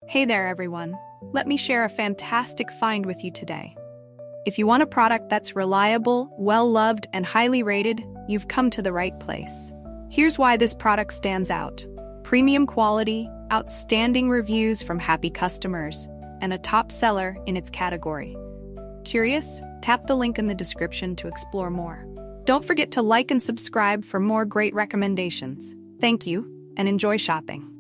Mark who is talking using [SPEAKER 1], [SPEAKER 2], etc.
[SPEAKER 1] Hey there, everyone. Let me share a fantastic find with you today. If you want a product that's reliable, well-loved, and highly rated, you've come to the right place. Here's why this product stands out. Premium quality, outstanding reviews from happy customers, and a top seller in its category. Curious? Tap the link in the description to explore more. Don't forget to like and subscribe for more great recommendations. Thank you, and enjoy shopping.